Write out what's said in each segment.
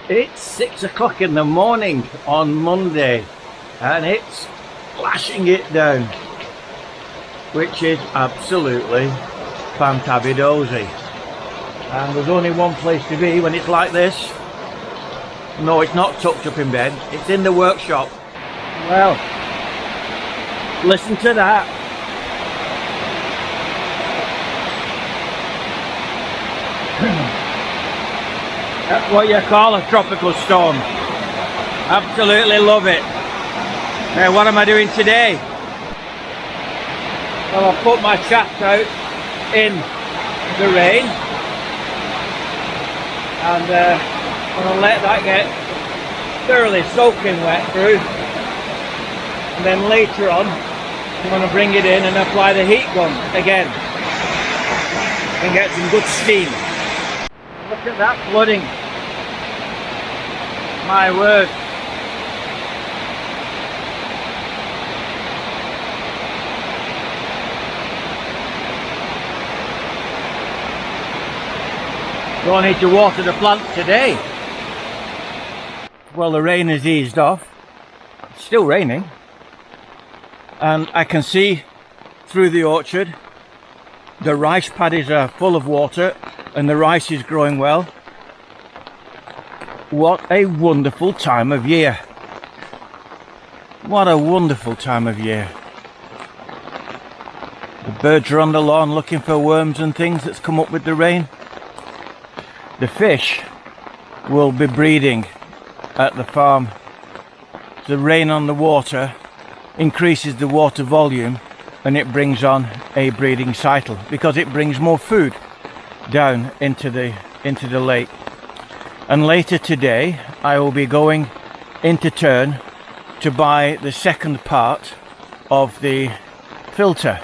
It's 6 o'clock in the morning on Monday and it's lashing it down, which is absolutely fantabidozy. And there's only one place to be when it's like this. No, it's not tucked up in bed, it's in the workshop. Well, listen to that. That's what you call a tropical storm. Absolutely love it. Now, what am I doing today? Well, I've put my chaps out in the rain and I'm going to let that get thoroughly soaking wet through, and then later on I'm going to bring it in and apply the heat gun again and get some good steam. Look at that flooding. My word. Don't need to water the plant today. Well, the rain has eased off. It's still raining. And I can see through the orchard the rice paddies are full of water and the rice is growing well. What a wonderful time of year. What a wonderful time of year. The birds are on the lawn looking for worms and things that's come up with the rain. The fish will be breeding at the farm. The rain on the water increases the water volume and it brings on a breeding cycle because it brings more food down into the lake. And later today I will be going into turn to buy the second part of the filter.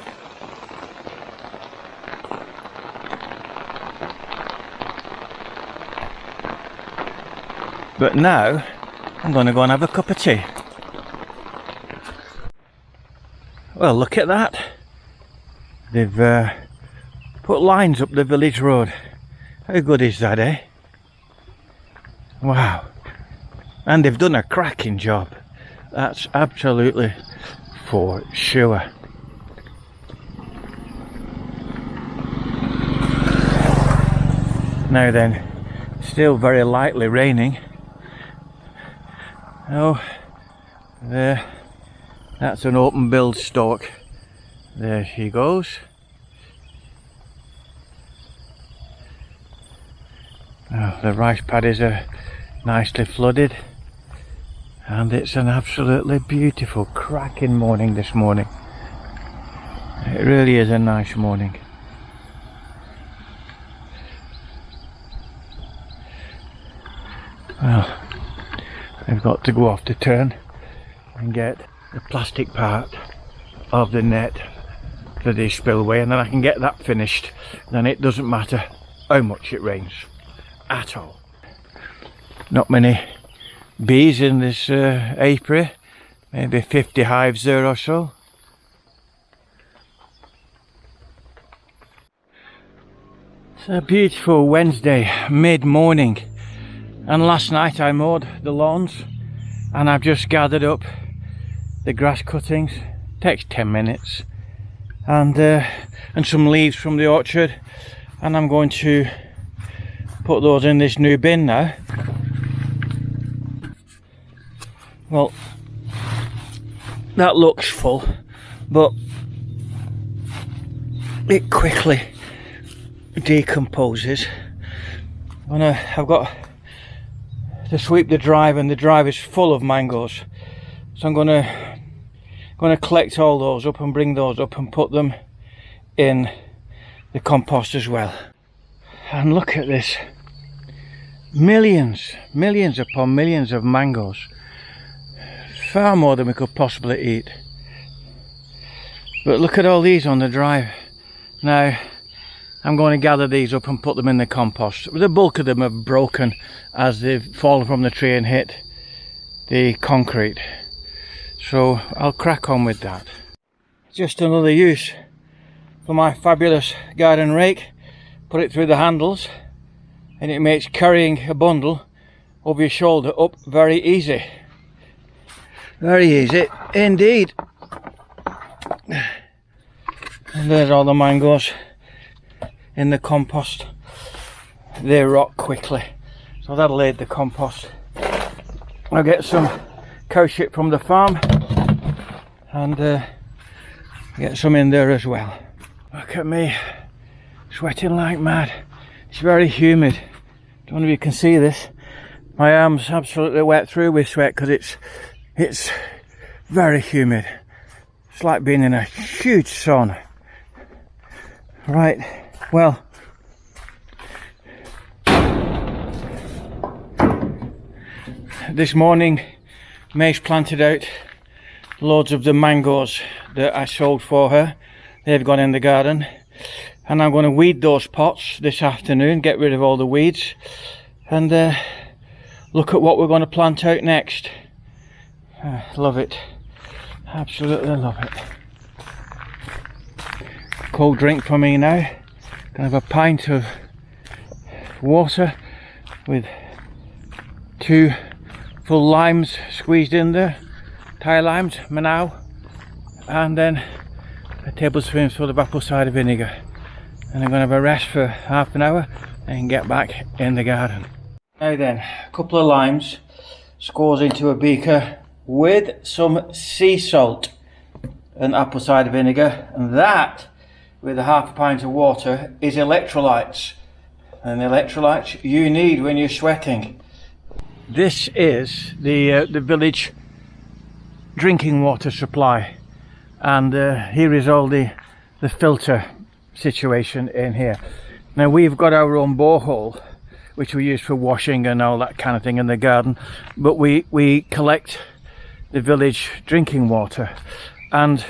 But now I'm going to go and have a cup of tea. Well, look at that. They've put lines up the village road. How good is that, eh? Wow. And they've done a cracking job. That's absolutely for sure. Now then, still very lightly raining. Oh, there. That's an open billed stork. There she goes. Oh, the rice paddies are nicely flooded and it's an absolutely beautiful cracking morning this morning. It really is a nice morning. Well, I've got to go off the turn and get the plastic part of the net for the spillway, and then I can get that finished. Then it doesn't matter how much it rains at all. Not many bees in this apiary, maybe 50 hives there or so. It's a beautiful Wednesday mid-morning, and last night I mowed the lawns and I've just gathered up the grass cuttings. Takes 10 minutes, and some leaves from the orchard, and I'm going to put those in this new bin now. Well, that looks full, but it quickly decomposes. I've got to sweep the drive, and the drive is full of mangoes, so I'm going to collect all those up and bring those up and put them in the compost as well. And look at this, millions upon millions of mangoes, far more than we could possibly eat. But look at all these on the drive. Now I'm going to gather these up and put them in the compost. The bulk of them have broken as they've fallen from the tree and hit the concrete. So I'll crack on with that. Just another use for my fabulous garden rake. Put it through the handles and it makes carrying a bundle over your shoulder up very easy. Very easy indeed. And there's all the mangoes in the compost. They rot quickly, so that'll aid the compost. I'll get some cow shit from the farm and get some in there as well. Look at me, sweating like mad. It's very humid. Don't know if you can see this. My arm's absolutely wet through with sweat because it's very humid. It's like being in a huge sauna. Right, well, this morning May's planted out loads of the mangoes that I sold for her. They've gone in the garden, and I'm going to weed those pots this afternoon, get rid of all the weeds, and look at what we're going to plant out next. Love it, absolutely love it. Cold drink for me now. Gonna have a pint of water with 2 full limes squeezed in there, Thai limes, Manao, and then a tablespoonful of apple cider vinegar. And I'm gonna have a rest for half an hour and get back in the garden. Now then, a couple of limes, scores into a beaker with some sea salt and apple cider vinegar, and that with a half a pint of water is electrolytes, and the electrolytes you need when you're sweating. This is the village drinking water supply, and here is all the filter situation in here. Now we've got our own borehole which we use for washing and all that kind of thing in the garden, but we collect the village drinking water, and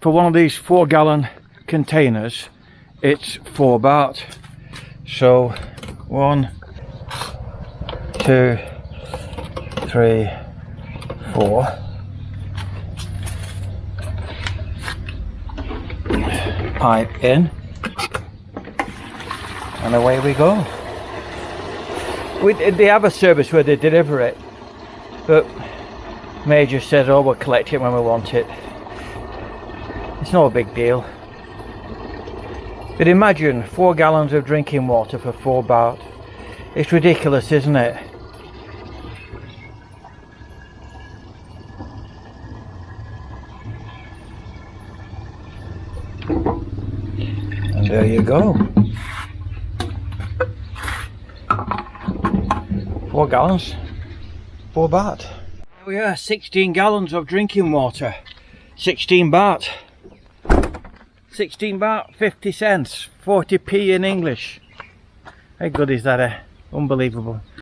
for one of these 4-gallon containers it's 4 baht. So 1, 2, 3, 4. Pipe in, and away we go. They have a service where they deliver it, but May just says, oh, we'll collect it when we want it. It's not a big deal. But imagine 4 gallons of drinking water for 4 baht. It's ridiculous, isn't it? And there you go. 4 gallons, 4 baht. Here we are, 16 gallons of drinking water. 16 baht. 16 baht, 50 cents, 40p in English. How good is that? Unbelievable.